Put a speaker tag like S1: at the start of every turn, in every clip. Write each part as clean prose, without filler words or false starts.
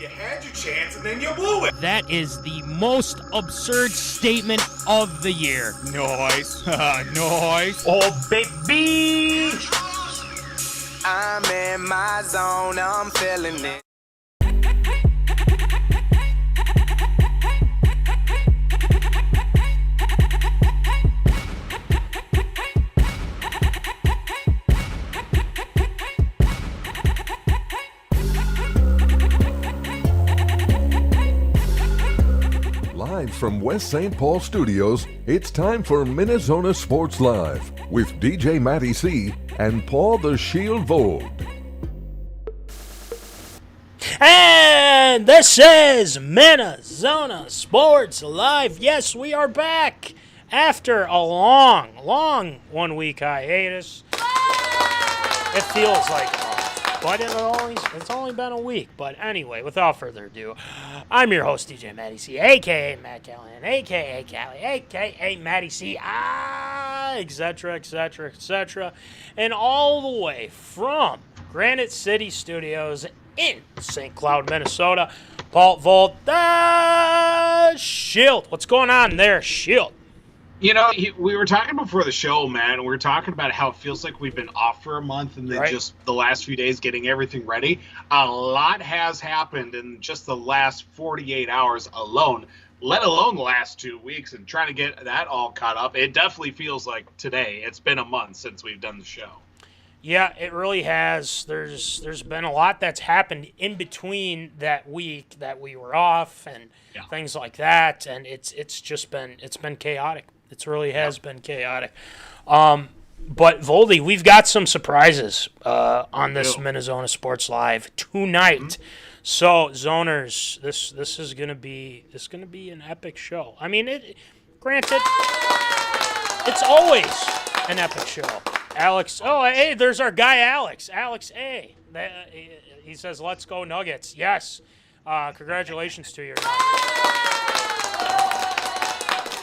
S1: You had your chance and then you blew it.
S2: That is the most absurd statement of the year.
S1: Nice. Nice.
S3: Oh, baby.
S4: I'm in my zone, I'm feeling it.
S5: Live from West St. Paul Studios, it's time for MinneZona Sports Live with DJ Matty C and Paul the Shield Vold.
S2: And this is MinneZona Sports Live. Yes, we are back after a long 1 week hiatus. It feels like but it's only been a week. But anyway, without further ado, I'm your host, DJ Matty C, a.k.a. Matt Callahan, a.k.a. Callie, a.k.a. Matty C, etc., etc., etc. And all the way from Granite City Studios in St. Cloud, Minnesota, Paul Vold, the Shield. What's going on there, Shield?
S3: You know, we were talking before the show, man. We were talking about how it feels like we've been off for a month and then just the last few days getting everything ready. A lot has happened in just the last 48 hours alone, let alone the last 2 weeks, and trying to get that all caught up. It definitely feels like today. It's been a month since we've done the show.
S2: Yeah, it really has. There's been a lot that's happened in between that week that we were off and things like that, and it's been chaotic. It really has been chaotic. But Voldy, we've got some surprises on this MinneZona Sports Live tonight. Mm-hmm. So zoners, this is gonna be an epic show. I mean, granted, it's always an epic show. Alex, hey, there's our guy Alex. Alex A. He says, "Let's go Nuggets." Yes, congratulations to your Nuggets.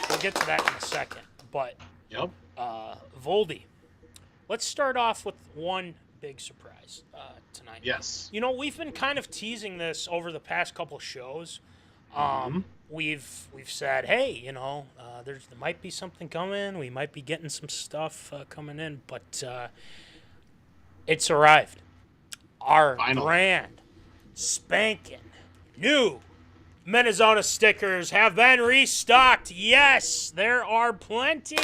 S2: We'll get to that in a second. But, Voldy, let's start off with one big surprise tonight.
S3: Yes.
S2: You know, we've been kind of teasing this over the past couple shows. We've said, hey, you know, there might be something coming. We might be getting some stuff coming in. But it's arrived. Our brand spanking new MinneZona stickers have been restocked. Yes, there are plenty. They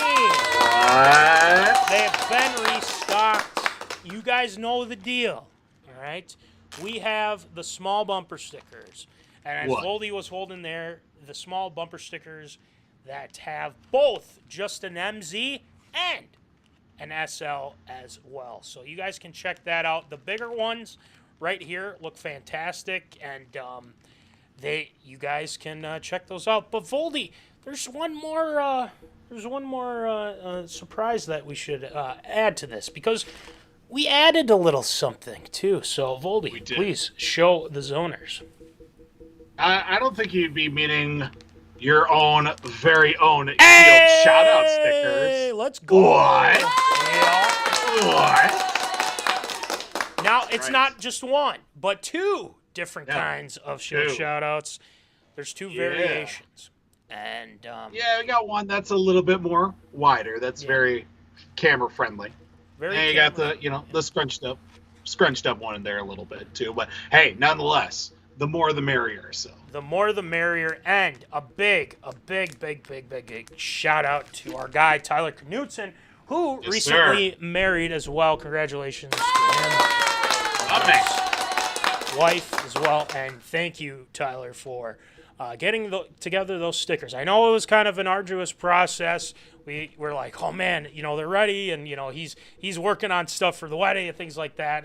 S2: have been restocked. You guys know the deal, all right? We have the small bumper stickers. And as Voldy was holding there, the small bumper stickers that have both just an MZ and an SL as well. So you guys can check that out. The bigger ones right here look fantastic, and you guys can check those out. But Voldy, there's one more surprise that we should add to this, because we added a little something too. So Voldy, please show the zoners.
S3: I don't think you'd be meaning your own very own Shield shout-out stickers.
S2: Let's go.
S3: What?
S2: Yeah.
S3: What?
S2: Now, it's not just one, but two different kinds of Shield shout-outs. There's two variations. And
S3: we got one that's a little bit more wider. That's very camera-friendly. And you got the scrunched up one in there a little bit, too. But, hey, nonetheless, the more the merrier. So
S2: the more the merrier, and a big shout out to our guy Tater Tot, who recently married as well. Congratulations to him, his wife as well, and thank you, Tyler, for getting together those stickers. I know it was kind of an arduous process. We're like, oh man, they're ready, and he's working on stuff for the wedding and things like that,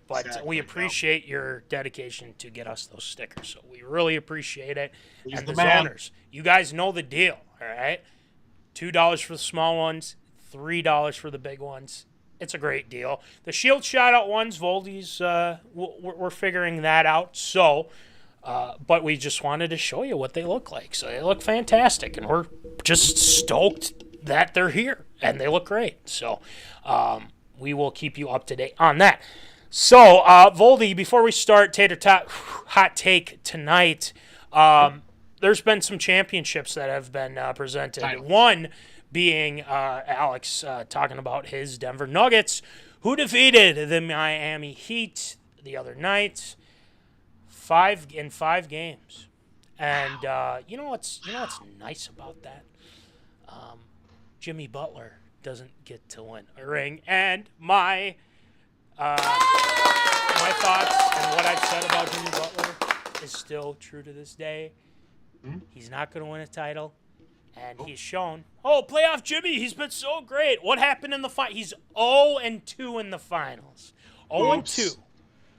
S2: But we appreciate your dedication to get us those stickers. So we really appreciate it. And the zoners, you guys know the deal, all right? $2 for the small ones, $3 for the big ones. It's a great deal. The Shield shout-out ones, Voldy's, we're figuring that out. So, but we just wanted to show you what they look like. So they look fantastic, and we're just stoked that they're here, and they look great. So we will keep you up to date on that. So, Voldy, before we start Tater Tot Hot Take tonight, there's been some championships that have been presented.
S3: Titles.
S2: One being Alex talking about his Denver Nuggets, who defeated the Miami Heat the other night, 5 games. And you know what's nice about that? Jimmy Butler doesn't get to win a ring, and my thoughts and what I've said about Jimmy Butler is still true to this day. He's not going to win a title, and he's shown. Oh, playoff Jimmy, he's been so great. What happened in the final? He's 0-2 in the finals. 0-2.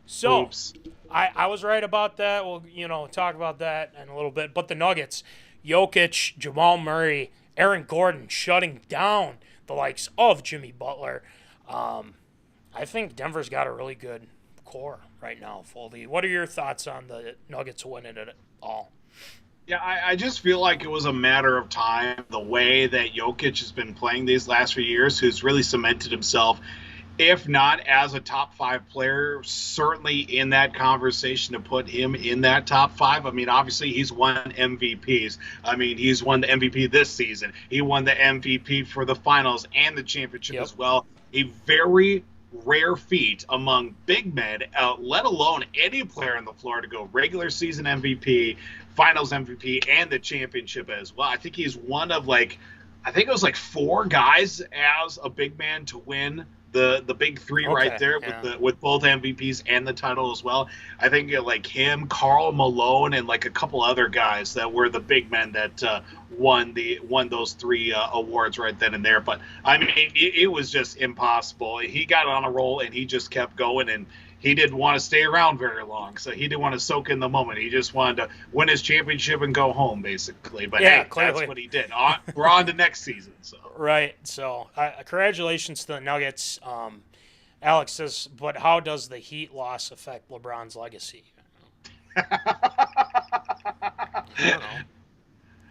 S2: So
S3: Oops.
S2: I was right about that. We'll talk about that in a little bit. But the Nuggets, Jokic, Jamal Murray, Aaron Gordon shutting down the likes of Jimmy Butler. I think Denver's got a really good core right now, Foldy. What are your thoughts on the Nuggets winning it all?
S3: Yeah, I just feel like it was a matter of time. The way that Jokic has been playing these last few years, who's really cemented himself, if not as a top 5 player, certainly in that conversation to put him in that top 5. I mean, obviously he's won MVPs. I mean, he's won the MVP this season. He won the MVP for the finals and the championship as well. A very rare feat among big men, let alone any player on the floor, to go regular season MVP, finals MVP, and the championship as well. I think he's one of 4 guys as a big man to win the big 3 right there with both MVPs and the title as well. I think like him, Karl Malone, and like a couple other guys that were the big men that won those 3 awards right then and there. But I mean, it was just impossible. He got on a roll and he just kept going, and he didn't want to stay around very long, so he didn't want to soak in the moment. He just wanted to win his championship and go home, basically. But hey,
S2: clearly.
S3: That's what he did. We're on to next season. So
S2: Right. So congratulations to the Nuggets. Alex says, but how does the Heat loss affect LeBron's legacy? I don't know.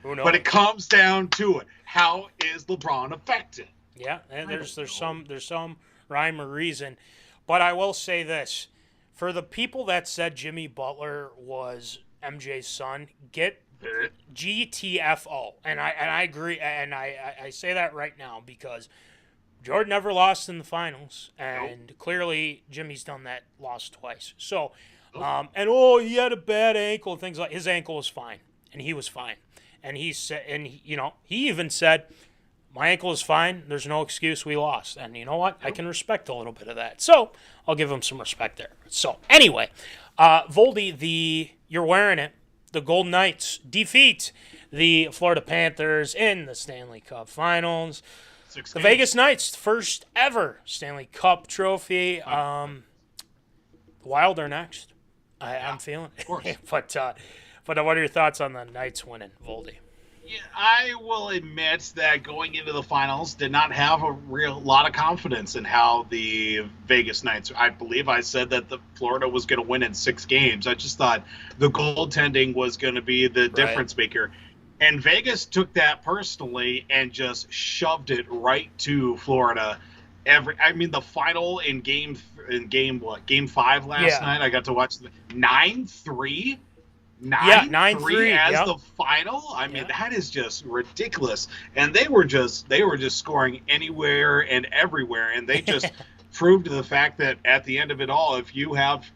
S2: Who knows?
S3: But it comes down to it. How is LeBron affected?
S2: Yeah, and there's some rhyme or reason. But I will say this. For the people that said Jimmy Butler was MJ's son, get GTFO. And I agree, and I say that right now because Jordan never lost in the finals, and clearly Jimmy's done that, lost twice. So, he had a bad ankle and things like. His ankle was fine, and he was fine, and he said, he even said, my ankle is fine. There's no excuse. We lost, and you know what? I can respect a little bit of that. So I'll give him some respect there. So anyway, Voldy, you're wearing it. The Golden Knights defeat the Florida Panthers in the Stanley Cup Finals. The Vegas Knights, first ever Stanley Cup trophy. The Wild are next. I'm feeling it. Of course. But what are your thoughts on the Knights winning, Voldy?
S3: Yeah, I will admit that going into the finals did not have a real lot of confidence in how the Vegas Knights. I believe I said that the Florida was going to win in 6 games. I just thought the goaltending was going to be the difference maker. And Vegas took that personally and just shoved it right to Florida. The final in game 5 last night, I got to watch the 9-3. 9-3 as the final. I mean, that is just ridiculous. And they were just scoring anywhere and everywhere, and they just proved the fact that at the end of it all, if you have,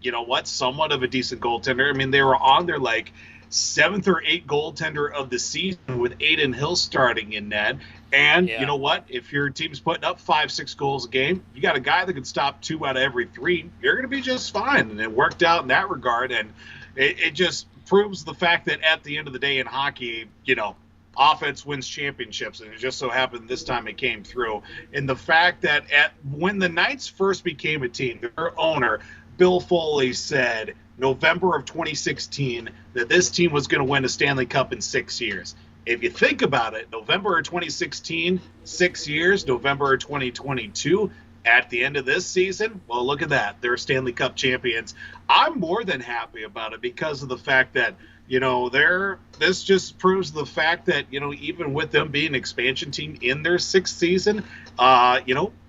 S3: somewhat of a decent goaltender. I mean, they were on their 7th or 8th goaltender of the season with Aiden Hill starting in net. And you know what? If your team's putting up 5-6 goals a game, you got a guy that can stop 2 out of every 3. You're going to be just fine. And it worked out in that regard. And it just proves the fact that at the end of the day in hockey, offense wins championships, and it just so happened this time it came through. And the fact that when the Knights first became a team, their owner, Bill Foley, said November of 2016 that this team was going to win a Stanley Cup in 6 years. If you think about it, November of 2016, 6 years, November of 2022, at the end of this season, well, look at that. They're Stanley Cup champions. I'm more than happy about it because of the fact that, this just proves the fact that, even with them being an expansion team in their 6th season,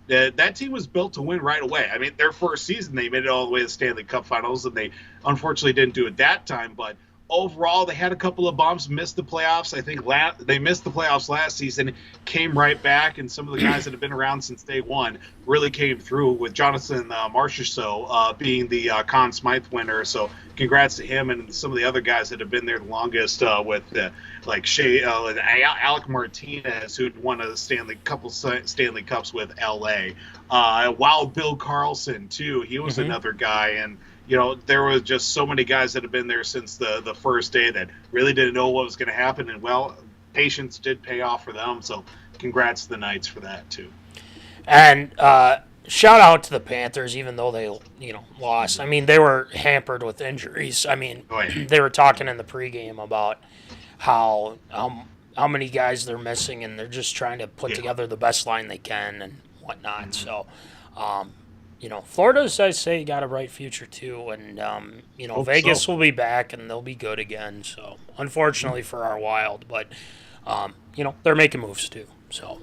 S3: that team was built to win right away. I mean, their first season, they made it all the way to the Stanley Cup Finals, and they unfortunately didn't do it that time. But overall, they had a couple of bumps, missed the playoffs. I think they missed the playoffs last season, came right back, and some of the guys that have been around since day one really came through, with Jonathan Marchessault being the Conn Smythe winner. So congrats to him and some of the other guys that have been there the longest, with like Alec Martinez, who'd won a couple Stanley Cups with L.A. Wild Bill Carlson, too. He was another guy, and there was just so many guys that have been there since the first day that really didn't know what was going to happen. And, well, patience did pay off for them. So congrats to the Knights for that, too.
S2: And shout out to the Panthers, even though they, lost. I mean, they were hampered with injuries. I mean, they were talking in the pregame about how many guys they're missing, and they're just trying to put together the best line they can and whatnot. So, Florida's, I say, got a bright future too, and Vegas will be back and they'll be good again. So, unfortunately for our Wild, but they're making moves too. So,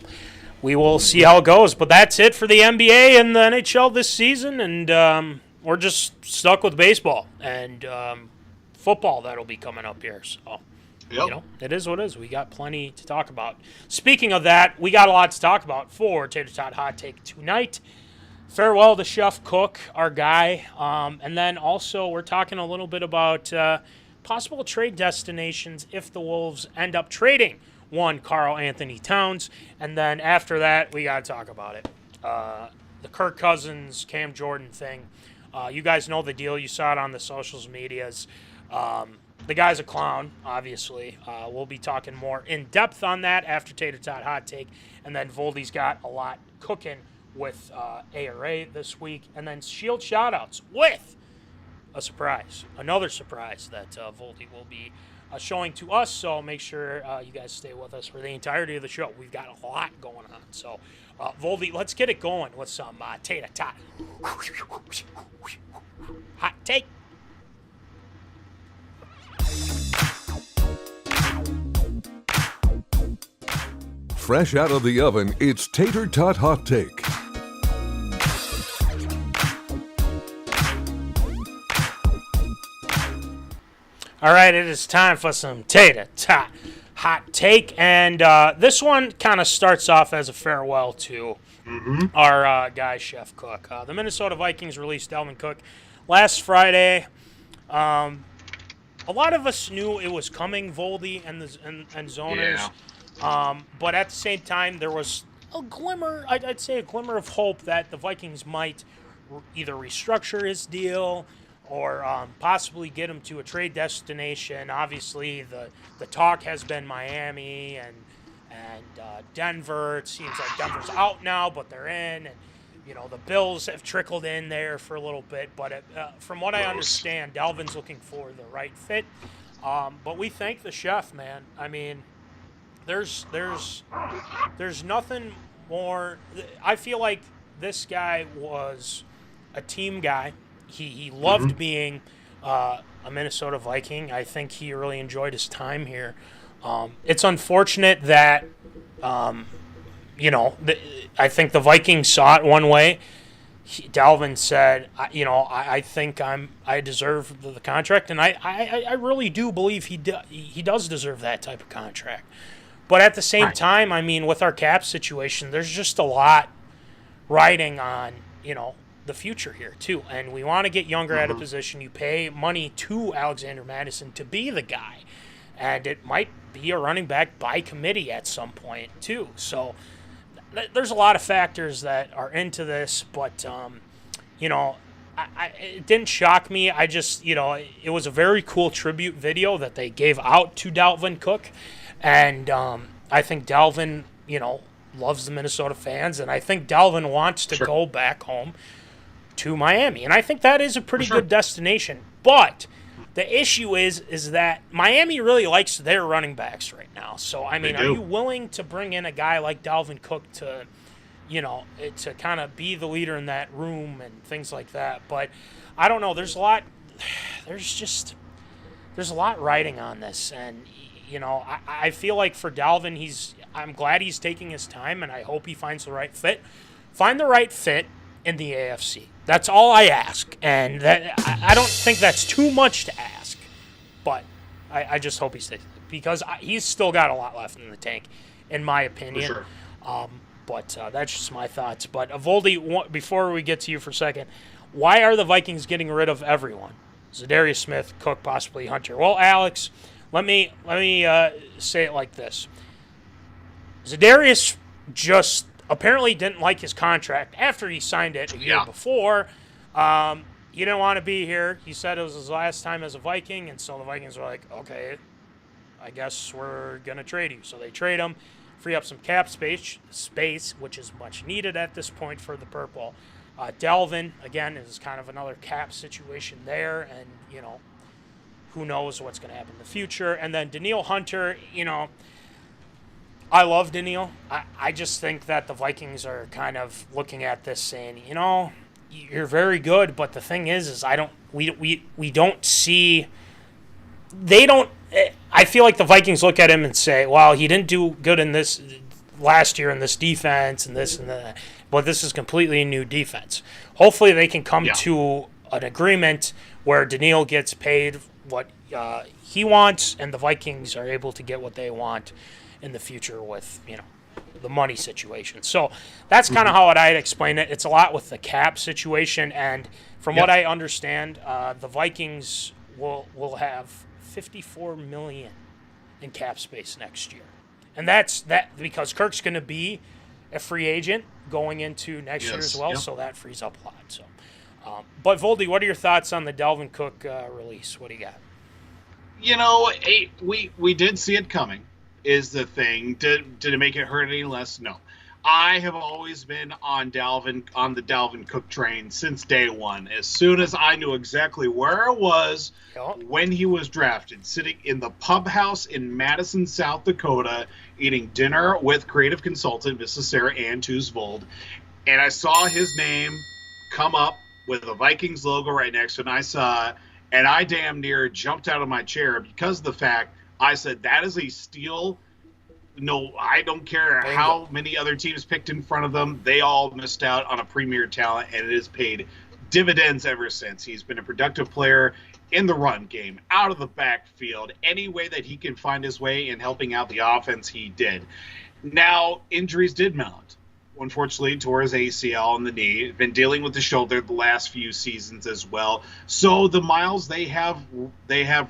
S2: we will see how it goes. But that's it for the NBA and the NHL this season, and we're just stuck with baseball and football that'll be coming up here. So, it is what it is. We got plenty to talk about. Speaking of that, we got a lot to talk about for Tater Tot Hot Take tonight. Farewell to Chef Cook, our guy. And then also we're talking a little bit about possible trade destinations if the Wolves end up trading one Karlanthonytowns. And then after that, we got to talk about it. The Kirk Cousins, Camjordan thing. You guys know the deal. You saw it on the socials medias. The guy's a clown, obviously. We'll be talking more in depth on that after Tater Tot Hot Take. And then Voldy's got a lot cooking with ARA this week, and then Shield shoutouts with a surprise, another surprise that Voldy will be showing to us. So make sure you guys stay with us for the entirety of the show. We've got a lot going on. So Voldy, let's get it going with some Tater Tot Hot Take.
S5: Fresh out of the oven, it's Tater Tot Hot Take.
S2: All right, it is time for some Tater Tot Hot Take, and this one kind of starts off as a farewell to our guy, Chef Cook. The Minnesota Vikings released Dalvin Cook last Friday. A lot of us knew it was coming, Voldy and Zoners, but at the same time, there was a glimmer, I'd say a glimmer of hope that the Vikings might either restructure his deal or possibly get him to a trade destination. Obviously, the talk has been Miami and Denver. It seems like Denver's out now, but they're in. And, the Bills have trickled in there for a little bit. But from what I understand, Dalvin's looking for the right fit. But we thank the chef, man. I mean, there's nothing more. I feel like this guy was a team guy. He loved being a Minnesota Viking. I think he really enjoyed his time here. It's unfortunate that, I think the Vikings saw it one way. Dalvin said, I think I deserve the contract, and I really do believe he does deserve that type of contract. But at the same time, I mean, with our cap situation, there's just a lot riding on, the future here too, and we want to get younger at a position. You pay money to Alexander Madison to be the guy, and it might be a running back by committee at some point too. So there's a lot of factors that are into this, but it didn't shock me. I just it was a very cool tribute video that they gave out to Dalvin Cook, and I think Dalvin loves the Minnesota fans, and I think Dalvin wants to go back home to Miami, and I think that is a pretty good destination. But the issue is that Miami really likes their running backs right now. So I mean, are you willing to bring in a guy like Dalvin Cook to to kind of be the leader in that room and things like that? But I don't know. There's a lot riding on this, and I feel like for Dalvin, I'm glad he's taking his time, and I hope he finds the right fit find the right fit in the AFC. That's all I ask, and that I don't think that's too much to ask, but I just hope he stays, because he's still got a lot left in the tank, in my opinion.
S3: For sure.
S2: But that's just my thoughts. But Voldy, before we get to you for a second, why are the Vikings getting rid of everyone? Zadarius Smith, Cook, possibly Hunter. Well, Alex, let me say it like this. Zadarius just apparently didn't like his contract after he signed it a year before. He didn't want to be here. He said it was his last time as a Viking, and so the Vikings were like, okay, I guess we're going to trade you. So they trade him, free up some cap space, which is much needed at this point for the purple. Dalvin, again, is kind of another cap situation there, and, who knows what's going to happen in the future. And then Danielle Hunter, I love Danielle. I just think that the Vikings are kind of looking at this saying, you're very good, but the thing is we don't see. They don't. I feel like the Vikings look at him and say, well, he didn't do good in this last year in this defense and this and that, but this is completely a new defense. Hopefully they can come to an agreement where Danielle gets paid what he wants, and the Vikings are able to get what they want in the future with, the money situation. So that's kind of how I'd explain it. It's a lot with the cap situation, and from what I understand, the Vikings will have $54 million in cap space next year. And that's because Kirk's going to be a free agent going into next year as well, so that frees up a lot. So, but Voldy, what are your thoughts on the Dalvin Cook release? What do you got?
S3: We did see it coming, is the thing. Did it make it hurt any less? No. I have always been on the Dalvin Cook train since day one. As soon as I knew exactly where I was when he was drafted, sitting in the pub house in Madison, South Dakota, eating dinner with creative consultant Mrs. Sarah Ann Toosvold, and I saw his name come up with the Vikings logo right next to it, and I saw it, and I damn near jumped out of my chair because of the fact I said, that is a steal. No, I don't care how many other teams picked in front of them. They all missed out on a premier talent, and it has paid dividends ever since. He's been a productive player in the run game, out of the backfield, any way that he can find his way in helping out the offense, he did. Now, injuries did mount. Unfortunately, tore his ACL in the knee. Been dealing with the shoulder the last few seasons as well. So the miles they have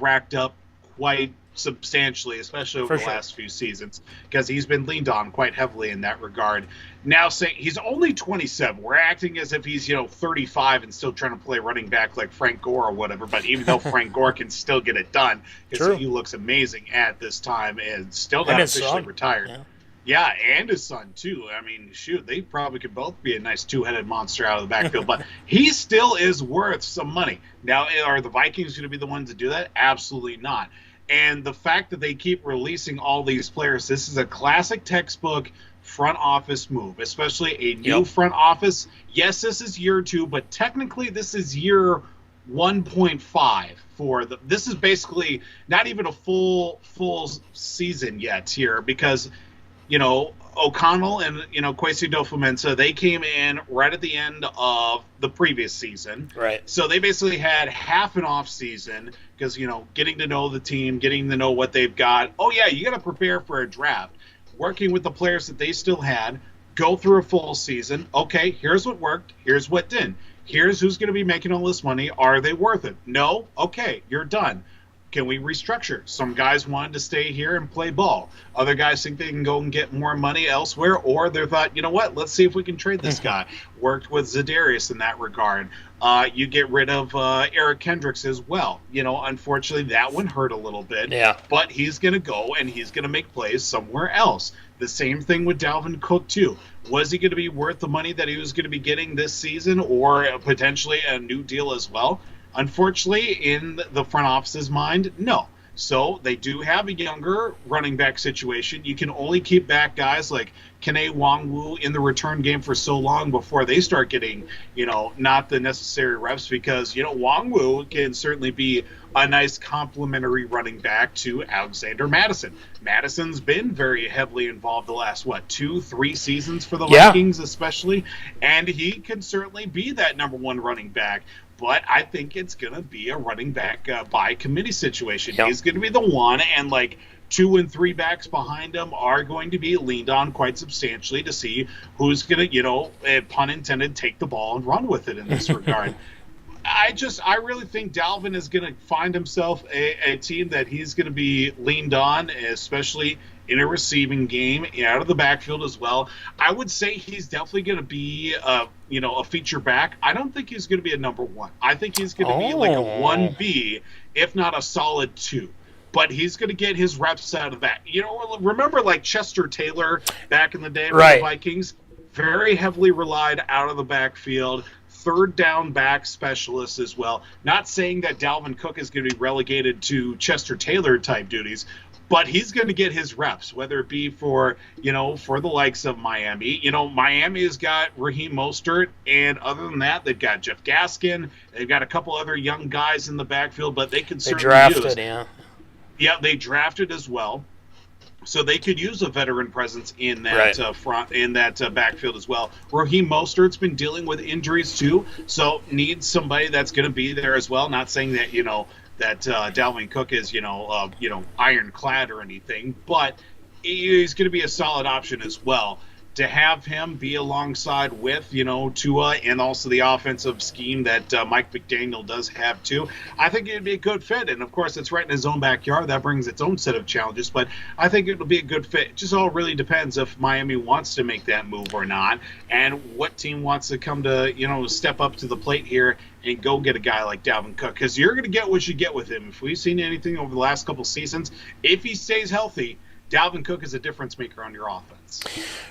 S3: racked up quite substantially, especially over the last few seasons, because he's been leaned on quite heavily in that regard. Now, saying he's only 27, we're acting as if he's 35 and still trying to play running back like Frank Gore or whatever. But even though Frank Gore can still get it done, because he looks amazing at this time and still not officially retired. Yeah, and his son too. I mean, shoot, they probably could both be a nice two-headed monster out of the backfield. But he still is worth some money. Now, are the Vikings going to be the ones to do that? Absolutely not. And the fact that they keep releasing all these players, this is a classic textbook front office move, especially a new front office. Yes, this is year 2, but technically this is year 1.5 for this is basically not even a full season yet here, because O'Connell and Kwesi Dofomensa, they came in right at the end of the previous season.
S2: Right.
S3: So they basically had half an off season because getting to know the team, getting to know what they've got. Oh yeah, you got to prepare for a draft. Working with the players that they still had, go through a full season. Okay, here's what worked. Here's what didn't. Here's who's going to be making all this money. Are they worth it? No. Okay, you're done. Can we restructure? Some guys wanted to stay here and play ball. Other guys think they can go and get more money elsewhere, or they thought, let's see if we can trade this guy. Worked with Zadarius in that regard. You get rid of Eric Kendricks as well. Unfortunately, that one hurt a little bit.
S2: Yeah.
S3: But he's going to go and he's going to make plays somewhere else. The same thing with Dalvin Cook, too. Was he going to be worth the money that he was going to be getting this season, or potentially a new deal as well? Unfortunately, in the front office's mind, no. So they do have a younger running back situation. You can only keep back guys like Kene Wongwu in the return game for so long before they start getting, not the necessary reps, because, Wongwu can certainly be a nice complementary running back to Alexander Madison. Madison's been very heavily involved the last, 2-3 seasons for the Vikings especially, and he can certainly be that number one running back. But I think it's going to be a running back by committee situation. Yep. He's going to be the one, and 2 and 3 backs behind him are going to be leaned on quite substantially to see who's going to, pun intended, take the ball and run with it in this regard. I really think Dalvin is going to find himself a team that he's going to be leaned on, especially in a receiving game, out of the backfield as well. I would say he's definitely going to be, a feature back. I don't think he's going to be a number one. I think he's going to be like a 1B, if not a solid 2. But he's going to get his reps out of that. Remember Chester Taylor back in the day with the Vikings? Very heavily relied out of the backfield. Third down back specialist as well. Not saying that Dalvin Cook is going to be relegated to Chester Taylor type duties, but he's going to get his reps, whether it be for the likes of Miami. Miami has got Raheem Mostert, and other than that, they've got Jeff Gaskin. They've got a couple other young guys in the backfield, but they can certainly use. Yeah, they drafted as well. So they could use a veteran presence in that front, in that backfield as well. Raheem Mostert's been dealing with injuries too, so needs somebody that's going to be there as well. Not saying that that Dalvin Cook is ironclad or anything, but he's going to be a solid option as well. To have him be alongside with, Tua, and also the offensive scheme that Mike McDaniel does have too, I think it'd be a good fit. And of course, it's right in his own backyard. That brings its own set of challenges, but I think it'll be a good fit. It just all really depends if Miami wants to make that move or not, and what team wants to come to, step up to the plate here and go get a guy like Dalvin Cook, because you're going to get what you get with him. If we've seen anything over the last couple seasons, if he stays healthy, Dalvin Cook is a difference maker on your offense.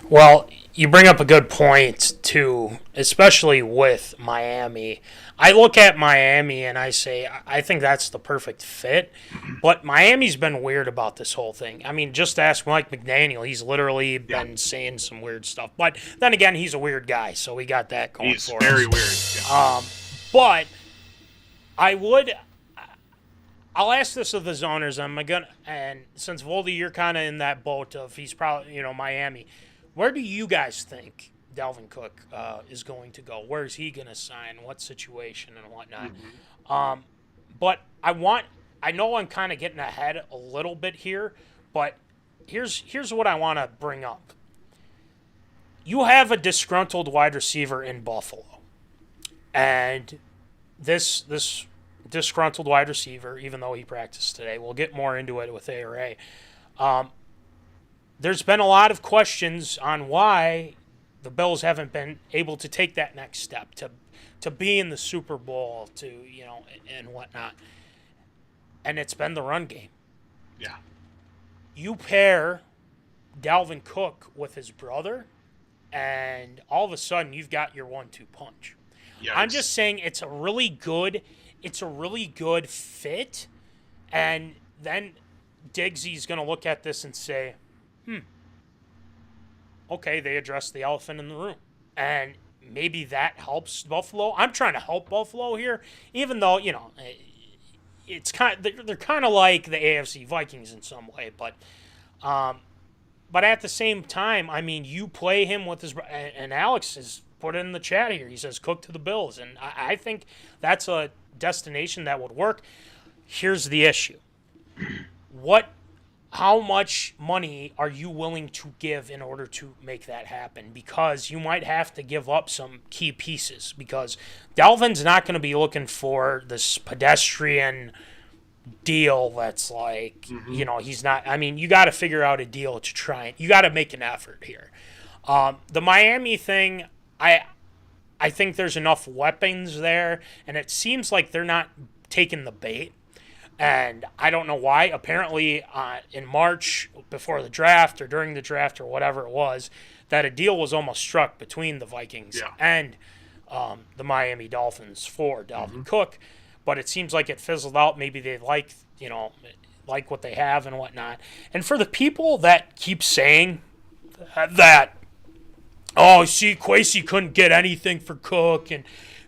S2: Well, you bring up a good point, too, especially with Miami. I look at Miami and I say, I think that's the perfect fit, but Miami's been weird about this whole thing. I mean, just ask Mike McDaniel. He's literally been saying some weird stuff. But then again, he's a weird guy, so we got that going for us.
S3: He's very weird. Yeah.
S2: But I'll ask this of the zoners. And since Voldy, you're kind of in that boat of he's probably Miami. Where do you guys think Dalvin Cook is going to go? Where is he going to sign? What situation and whatnot? Mm-hmm. But I know I'm kind of getting ahead a little bit here, but here's what I want to bring up. You have a disgruntled wide receiver in Buffalo, and this disgruntled wide receiver, even though he practiced today, we'll get more into it with ARA. There's been a lot of questions on why the Bills haven't been able to take that next step to be in the Super Bowl, and whatnot. And it's been the run game.
S3: Yeah.
S2: You pair Dalvin Cook with his brother, and all of a sudden you've got your 1-2 punch. Yikes. I'm just saying it's a really good fit, and then Diggsy's going to look at this and say, okay, they addressed the elephant in the room. And maybe that helps Buffalo. I'm trying to help Buffalo here, even though, it's they're kind of like the AFC Vikings in some way, but at the same time, I mean, you play him with his, and Alex has put it in the chat here. He says, Cook to the Bills, and I think that's a destination that would work. Here's the issue. How much money are you willing to give in order to make that happen? Because you might have to give up some key pieces, because Dalvin's not going to be looking for this pedestrian deal that's like, he's not. I mean, you got to figure out a deal to try. You got to make an effort here. The Miami thing, I think there's enough weapons there, and it seems like they're not taking the bait. And I don't know why. Apparently, in March, before the draft or during the draft or whatever it was, that a deal was almost struck between the Vikings and the Miami Dolphins for Dalvin Cook. But it seems like it fizzled out. Maybe they like, like what they have and whatnot. And for the people that keep saying that, oh, see, Kwesi couldn't get anything for Cook, and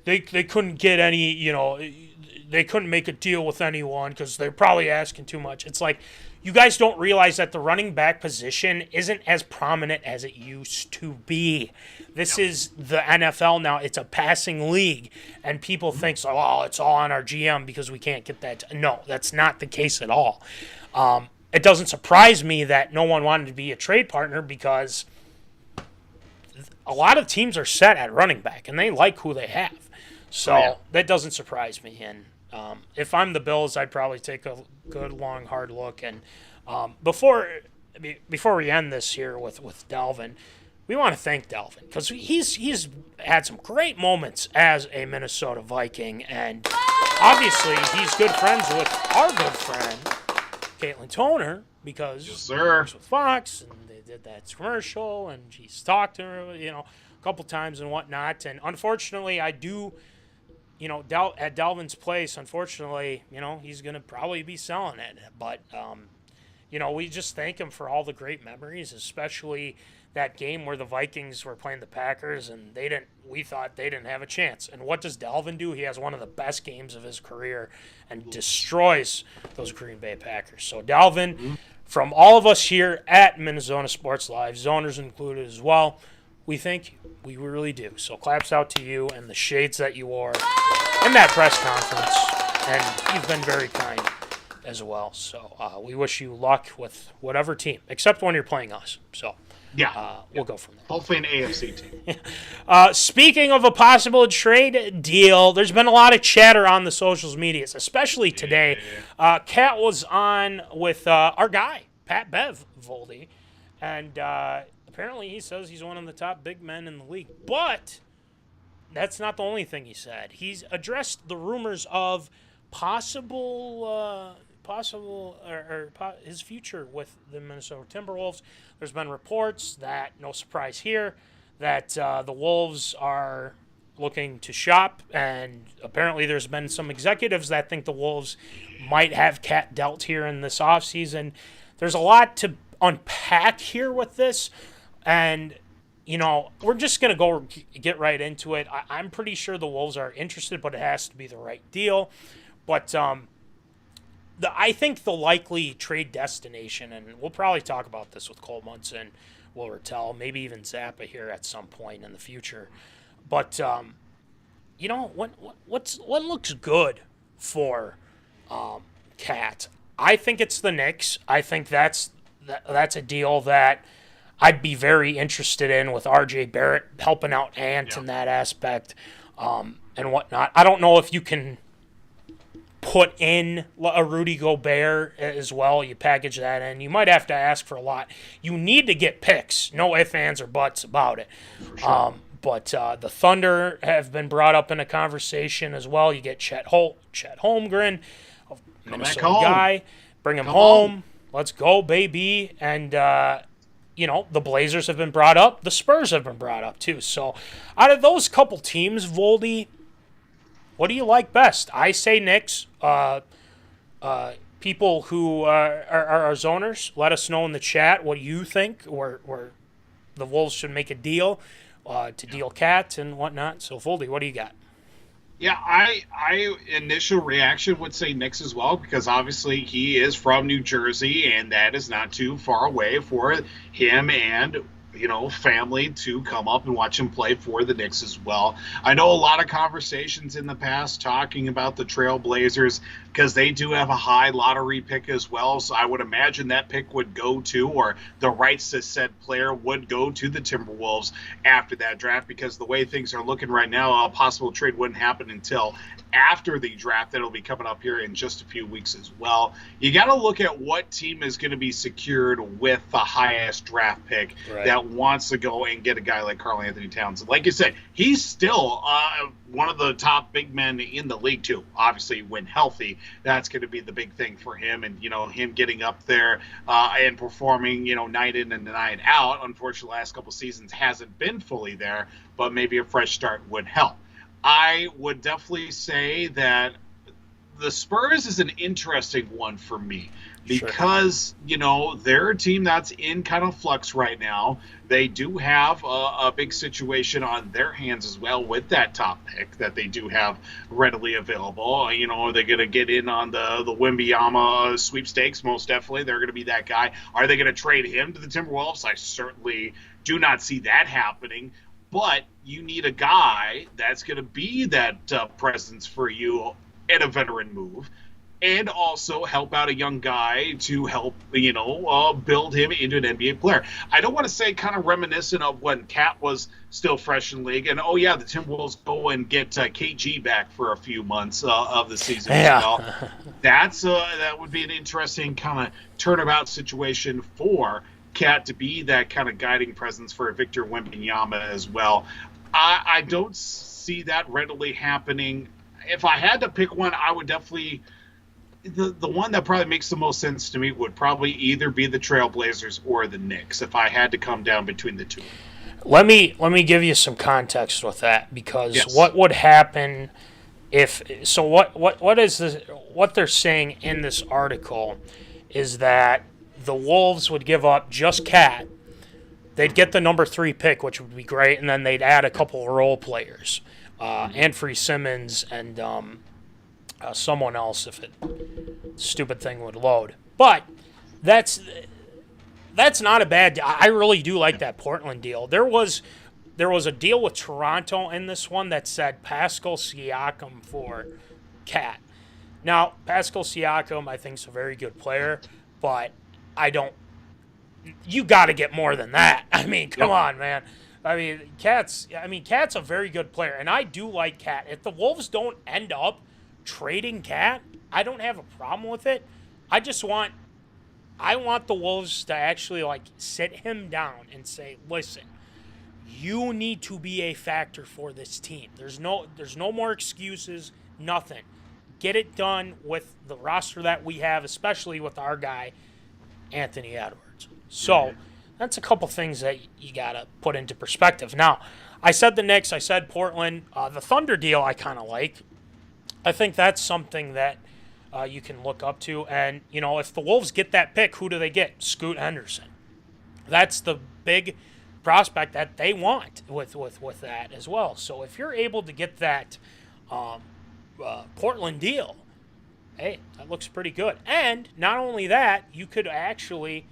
S2: they couldn't get any, they couldn't make a deal with anyone because they're probably asking too much. It's like, you guys don't realize that the running back position isn't as prominent as it used to be. This is the NFL now. It's a passing league, and people think, oh, it's all on our GM because we can't get that. No, that's not the case at all. It doesn't surprise me that no one wanted to be a trade partner because a lot of teams are set at running back, and they like who they have. So that doesn't surprise me. And if I'm the Bills, I'd probably take a good, long, hard look. And before we end this here with Dalvin, we want to thank Dalvin because he's had some great moments as a Minnesota Viking, and obviously he's good friends with our good friend Caitlin Toner because he works with Fox, and they did that commercial, and she's talked to her, a couple times and whatnot. And unfortunately, I do. At Dalvin's place, unfortunately, he's going to probably be selling it. But, we just thank him for all the great memories, especially that game where the Vikings were playing the Packers and we thought they didn't have a chance. And what does Dalvin do? He has one of the best games of his career and destroys those Green Bay Packers. So, Dalvin, from all of us here at MinneZona Sports Live, Zoners included as well, we thank you. We really do. So claps out to you and the shades that you wore in that press conference. And you've been very kind as well. So we wish you luck with whatever team, except when you're playing us. So we'll go from there.
S3: Hopefully an AFC team.
S2: Speaking of a possible trade deal, there's been a lot of chatter on the social medias, especially today. Kat was on with our guy, Pat Bev Voldy, and apparently he says he's one of the top big men in the league. But that's not the only thing he said. He's addressed the rumors of his future with the Minnesota Timberwolves. There's been reports that, no surprise here, that the Wolves are looking to shop, and apparently there's been some executives that think the Wolves might have Cat dealt here in this offseason. There's a lot to unpack here with this. And, we're just going to go get right into it. I'm pretty sure the Wolves are interested, but it has to be the right deal. But I think the likely trade destination, and we'll probably talk about this with Cole Munson, Will Rattel, maybe even Zappa here at some point in the future. But, what looks good for Cat? I think it's the Knicks. I think that's a deal that I'd be very interested in, with R.J. Barrett helping out Ant in that aspect and whatnot. I don't know if you can put in a Rudy Gobert as well. You package that in. You might have to ask for a lot. You need to get picks. No ifs, ands, or buts about it. Sure. But the Thunder have been brought up in a conversation as well. You get Chet Holmgren, a Minnesota guy. Bring him home. Let's go, baby. And the Blazers have been brought up. The Spurs have been brought up, too. So, out of those couple teams, Voldy, what do you like best? I say Knicks. People who are our zoners, let us know in the chat what you think, where the Wolves should make a deal to deal Cat and whatnot. So, Voldy, what do you got?
S3: Yeah, I initial reaction would say Knicks as well, because obviously he is from New Jersey, and that is not too far away for him and family to come up and watch him play for the Knicks as well. I know a lot of conversations in the past talking about the Trailblazers because they do have a high lottery pick as well. So I would imagine that pick would go to, or the rights to said player would go to, the Timberwolves after that draft, because the way things are looking right now, a possible trade wouldn't happen until after the draft. That'll be coming up here in just a few weeks as well. You got to look at what team is going to be secured with the highest draft pick that wants to go and get a guy like karlanthonytowns. Like you said, he's still one of the top big men in the league too. Obviously, when healthy, that's going to be the big thing for him. And him getting up there and performing, night in and night out. Unfortunately, the last couple seasons hasn't been fully there, but maybe a fresh start would help. I would definitely say that the Spurs is an interesting one for me because, they're a team that's in kind of flux right now. They do have a big situation on their hands as well with that top pick that they do have readily available. Are they going to get in on the Wembanyama sweepstakes? Most definitely. They're going to be that guy. Are they going to trade him to the Timberwolves? I certainly do not see that happening. But you need a guy that's going to be that presence for you in a veteran move, and also help out a young guy to help, build him into an NBA player. I don't want to say kind of reminiscent of when Cat was still fresh in the league, and the Timberwolves go and get KG back for a few months of the season as well. That would be an interesting kind of turnabout situation for Cat to be that kind of guiding presence for Victor Wembanyama as well. I don't see that readily happening. If I had to pick one, I would definitely the one that probably makes the most sense to me would probably either be the Trailblazers or the Knicks if I had to come down between the two.
S2: Let me give you some context with that, because what would happen what they're saying in this article is that the Wolves would give up just Cat. They'd get the number 3 pick, which would be great, and then they'd add a couple of role players, Anfernee Simmons and someone else if it stupid thing would load. But that's not a bad deal. I really do like that Portland deal. There was a deal with Toronto in this one that said Pascal Siakam for Cat. Now, Pascal Siakam, I think, is a very good player, but you got to get more than that. I mean, come on, man. Cat's a very good player, and I do like Cat. If the Wolves don't end up trading Cat, I don't have a problem with it. I want the Wolves to actually sit him down and say, listen, you need to be a factor for this team. There's no more excuses, nothing. Get it done with the roster that we have, especially with our guy, Anthony Edwards. So that's a couple things that you got to put into perspective. Now, I said the Knicks, I said Portland. The Thunder deal I kind of like. I think that's something that you can look up to. And, if the Wolves get that pick, who do they get? Scoot Henderson. That's the big prospect that they want with that as well. So if you're able to get that Portland deal, hey, that looks pretty good. And not only that, you could actually,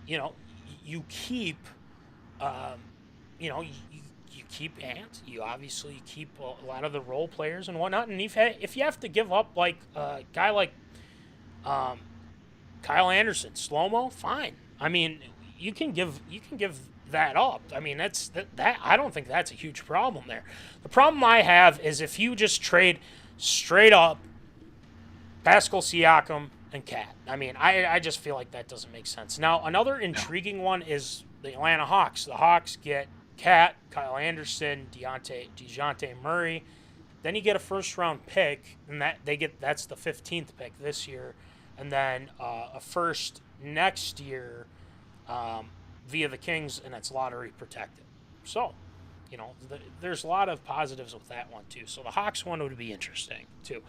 S2: you keep, you keep Ant. You obviously keep a lot of the role players and whatnot. And if you have to give up a guy like Kyle Anderson, slow-mo, fine. I mean, you can give that up. I mean, that I don't think that's a huge problem there. The problem I have is if you just trade straight up Pascal Siakam and Cat. I mean, I just feel like that doesn't make sense. Now, another intriguing one is the Atlanta Hawks. The Hawks get Cat, Kyle Anderson, DeJounte Murray. Then you get a first-round pick, and that's the 15th pick this year, and then a first next year via the Kings, and it's lottery protected. So, there's a lot of positives with that one too. So the Hawks one would be interesting too.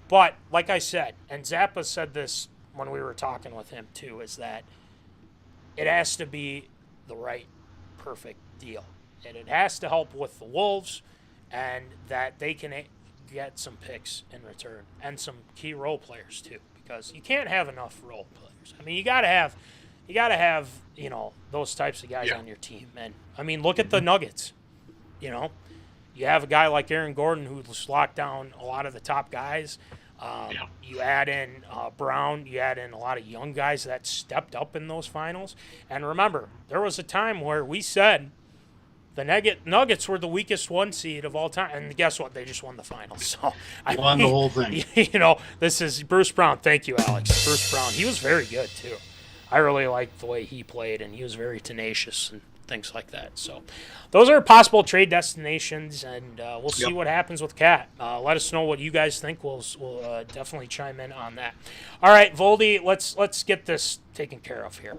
S2: But like I said, and Zappa said this when we were talking with him too, is that it has to be the right, perfect deal. And it has to help with the Wolves, and that they can get some picks in return and some key role players too, because you can't have enough role players. I mean, you gotta have those types of guys on your team. And I mean, look at the Nuggets. You have a guy like Aaron Gordon who's locked down a lot of the top guys. You add in Brown. You add in a lot of young guys that stepped up in those finals. And remember, there was a time where we said the Nuggets were the weakest 1 seed of all time. And guess what? They just won the finals. So
S3: won the whole thing.
S2: This is Bruce Brown. Thank you, Alex. Bruce Brown. He was very good, too. I really liked the way he played, and he was very tenacious and things like that. So those are possible trade destinations, and we'll see what happens with Cat. Let us know what you guys think. We'll definitely chime in on that. All right, Voldy, let's get this taken care of here,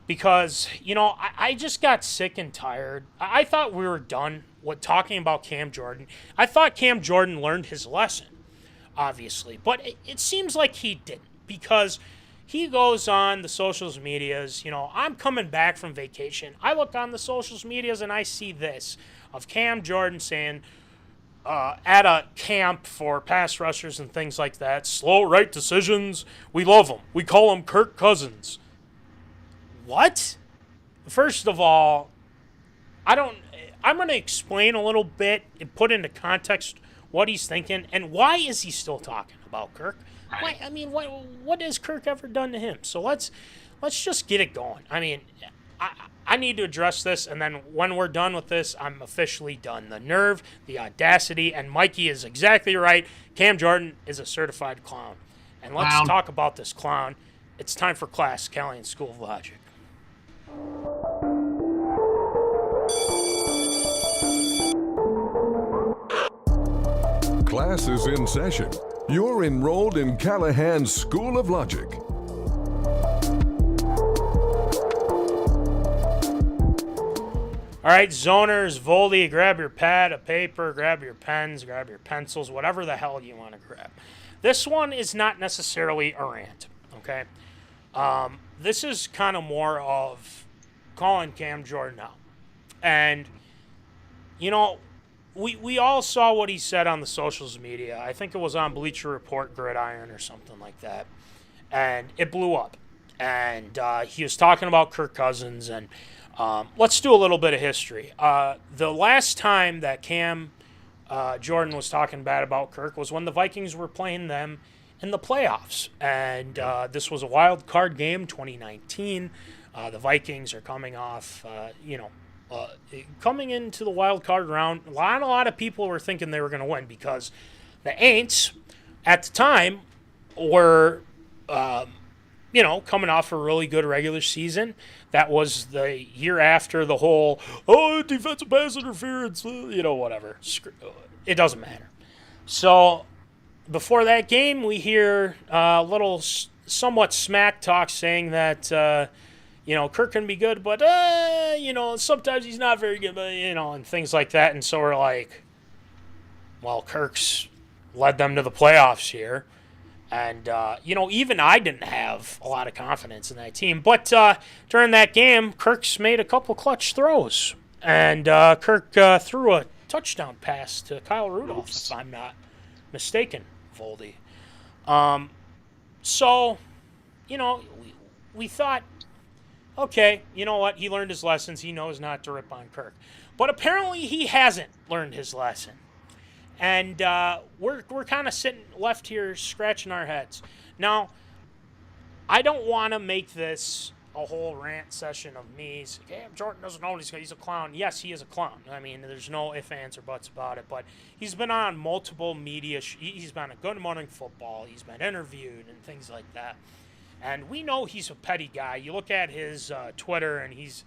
S2: because I just got sick and tired. I thought we were done with talking about Cam Jordan. I thought Cam Jordan learned his lesson. obviously. But it seems like he didn't, because he goes on the social medias, I'm coming back from vacation. I look on the social medias and I see this of Cam Jordan saying at a camp for pass rushers and things like that, slow right decisions, we love them. We call them Kirk Cousins. What? First of all, I'm going to explain a little bit and put into context what he's thinking and why is he still talking about Kirk.
S3: Right.
S2: What has Kirk ever done to him? So let's just get it going. I need to address this, and then when we're done with this, I'm officially done. The nerve, the audacity, and Mikey is exactly right. Cam Jordan is a certified clown. And let's talk about this clown. It's time for class, Callahan School of Logic.
S5: Class is in session. You're enrolled in Callahan's School of Logic.
S2: All right, zoners, Voldy, grab your pad, a paper, grab your pens, grab your pencils, whatever the hell you want to grab. This one is not necessarily a rant, okay? This is kind of more of calling Cam Jordan out. And, we all saw what he said on the socials media. I think it was on Bleacher Report, Gridiron, or something like that. And it blew up. And he was talking about Kirk Cousins. And let's do a little bit of history. The last time that Cam Jordan was talking bad about Kirk was when the Vikings were playing them in the playoffs. And this was a wild card game, 2019. The Vikings are coming off, coming into the wild card round. A lot of people were thinking they were going to win because the Aints at the time were, coming off a really good regular season. That was the year after the whole, defensive pass interference, whatever. It doesn't matter. So before that game, we hear a little somewhat smack talk saying that, Kirk can be good, but, sometimes he's not very good, but, and things like that. And so we're like, well, Kirk's led them to the playoffs here. And, even I didn't have a lot of confidence in that team. But during that game, Kirk's made a couple clutch throws. And Kirk threw a touchdown pass to Kyle Rudolph, if I'm not mistaken, Voldy. So, we thought, okay, you know what? He learned his lessons. He knows not to rip on Kirk. But apparently he hasn't learned his lesson. And we're kind of sitting left here scratching our heads. Now, I don't want to make this a whole rant session of me. Hey, Jordan doesn't know he's a clown. Yes, he is a clown. There's no ifs, ands, or buts about it. But he's been on multiple media. He's been on Good Morning Football. He's been interviewed and things like that. And we know he's a petty guy. You look at his Twitter, and he's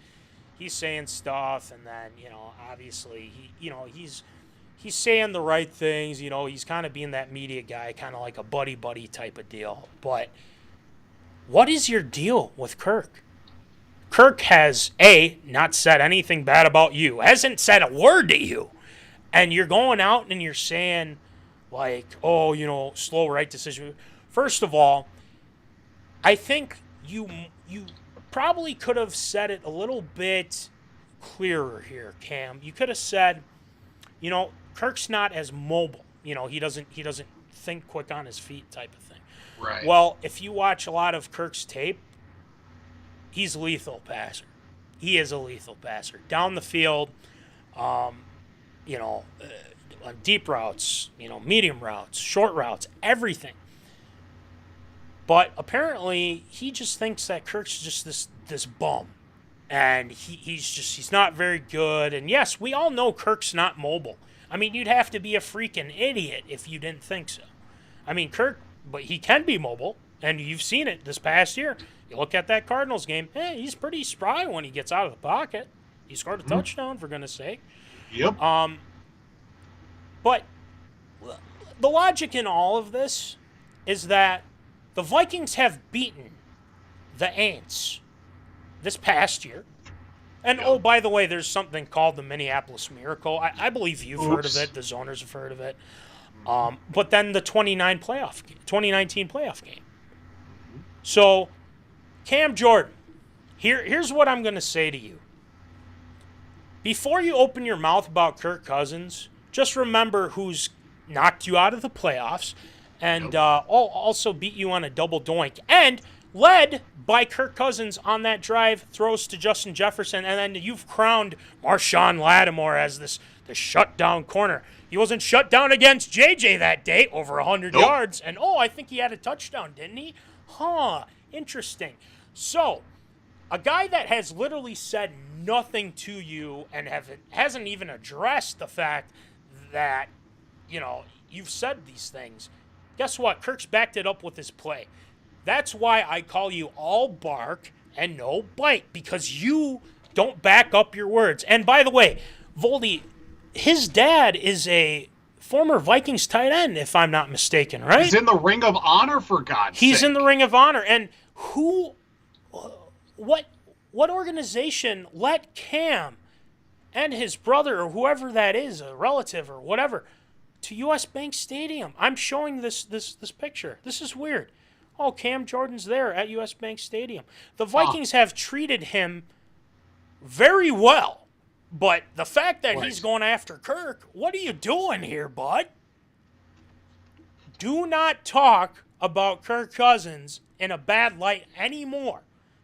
S2: saying stuff, and then obviously he's saying the right things. He's kind of being that media guy, kind of like a buddy type of deal. But what is your deal with Kirk? Kirk has not said anything bad about you, hasn't said a word to you, and you're going out and you're saying like, slow right decision. First of all, I think you probably could have said it a little bit clearer here, Cam. You could have said, Kirk's not as mobile. He doesn't think quick on his feet type of thing.
S3: Right.
S2: Well, if you watch a lot of Kirk's tape, he's a lethal passer. He is a lethal passer. Down the field, on deep routes, medium routes, short routes, everything. But apparently, he just thinks that Kirk's just this bum. And he's not very good. And yes, we all know Kirk's not mobile. You'd have to be a freaking idiot if you didn't think so. Kirk, but he can be mobile. And you've seen it this past year. You look at that Cardinals game, he's pretty spry when he gets out of the pocket. He scored a touchdown, for goodness sake.
S3: Yep.
S2: But the logic in all of this is that the Vikings have beaten the Aints this past year. And, oh, by the way, there's something called the Minneapolis Miracle. I believe you've heard of it. The zoners have heard of it. but then the 2019 playoff game. So, Cam Jordan, here's what I'm going to say to you. Before you open your mouth about Kirk Cousins, just remember who's knocked you out of the playoffs and also beat you on a double doink. And led by Kirk Cousins on that drive, throws to Justin Jefferson, and then you've crowned Marshawn Lattimore as the shutdown corner. He wasn't shut down against JJ that day, over 100 yards. And, I think he had a touchdown, didn't he? Interesting. So, a guy that has literally said nothing to you and hasn't even addressed the fact that, you've said these things. Guess what? Kirk's backed it up with his play. That's why I call you all bark and no bite, because you don't back up your words. And by the way, Voldy, his dad is a former Vikings tight end, if I'm not mistaken, right?
S3: He's in the Ring of Honor, for God's sake.
S2: He's in the Ring of Honor. And what organization let Cam and his brother, or whoever that is, a relative or whatever, to U.S. Bank Stadium? I'm showing this picture. This is weird. Cam Jordan's there at U.S. Bank Stadium. The Vikings have treated him very well, but the fact that he's going after Kirk, what are you doing here, bud? Do not talk about Kirk Cousins in a bad light anymore.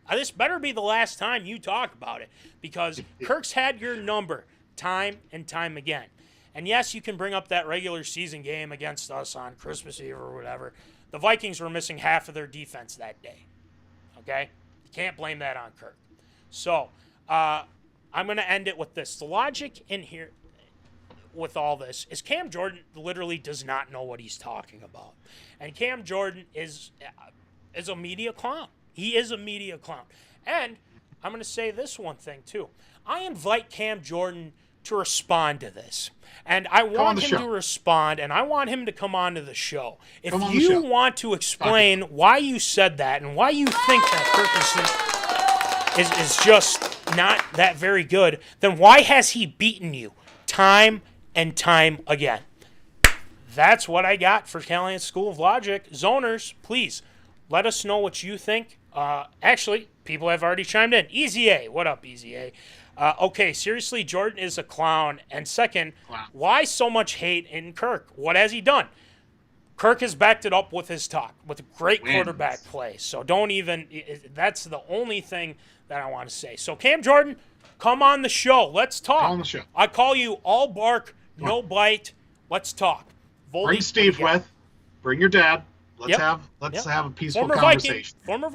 S2: This better be the last time you talk about it, because Kirk's had your number time and time again. And yes, you can bring up that regular season game against us on Christmas Eve or whatever. The Vikings were missing half of their defense that day. Okay? You can't blame that on Kirk. So, I'm going to end it with this. The logic in here with all this is Cam Jordan literally does not know what he's talking about. And Cam Jordan is a media clown. He is a media clown. And I'm going to say this one thing, too. I invite Cam Jordan to respond to this. And I want him to respond, and I want him to come on to the show. If you want to explain why you said that and why you think that Kirk is just not that very good, then why has he beaten you time and time again? That's what I got for Callahan School of Logic. Zoners, please let us know what you think. Actually, people have already chimed in. Easy A. What up, Easy A? Okay, seriously, Jordan is a clown. And second, why so much hate in Kirk? What has he done? Kirk has backed it up with his talk, with great quarterback play. So don't even – that's the only thing that I want to say. So, Cam Jordan, come on the show. Let's talk.
S3: Come on the show.
S2: I call you all bark, no bite. Let's talk. Voldy,
S3: bring Steve with. Bring your dad. Let's have a peaceful conversation.
S2: Former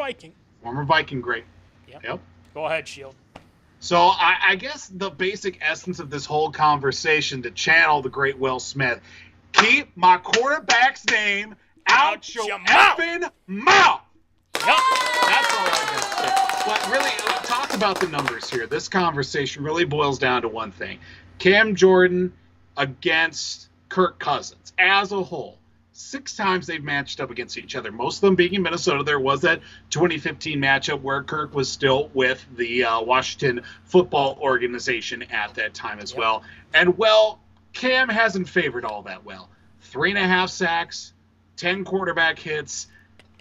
S2: Viking,
S3: great. Yep.
S2: Go ahead, Shield.
S3: So I guess the basic essence of this whole conversation, to channel the great Will Smith, keep my quarterback's name out your effing mouth.
S2: Yep.
S3: That's all I got to say. But really, talk about the numbers here. This conversation really boils down to one thing. Cam Jordan against Kirk Cousins as a whole. 6 times they've matched up against each other, most of them being in Minnesota. There was that 2015 matchup where Kirk was still with the Washington Football Organization at that time as well. And, Cam hasn't favored all that well. 3.5 sacks, 10 quarterback hits,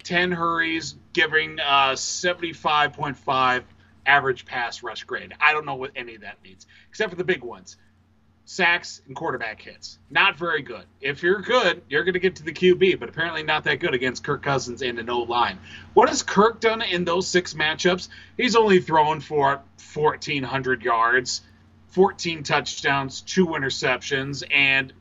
S3: 10 hurries, giving 75.5 average pass rush grade. I don't know what any of that means, except for the big ones. Sacks and quarterback hits. Not very good. If you're good, you're going to get to the QB, but apparently not that good against Kirk Cousins and an O-line. What has Kirk done in those 6 matchups? He's only thrown for 1,400 yards, 14 touchdowns, 2 interceptions, and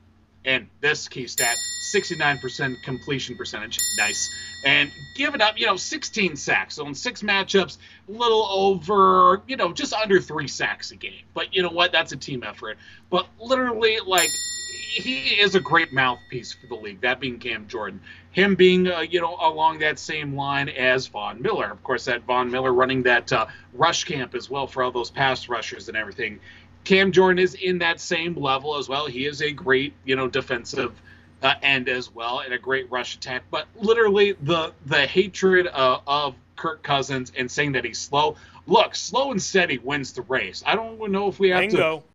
S3: this key stat, 69% completion percentage. Nice. And given up, 16 sacks. So in 6 matchups, a little over, just under 3 sacks a game. But you know what? That's a team effort. But literally, he is a great mouthpiece for the league, that being Cam Jordan. Him being, along that same line as Von Miller. Of course, that Von Miller running that rush camp as well for all those pass rushers and everything. Cam Jordan is in that same level as well. He is a great, defensive end as well, and a great rush attack. But literally the hatred of Kirk Cousins and saying that he's slow. Look, slow and steady wins the race. I don't know if we have to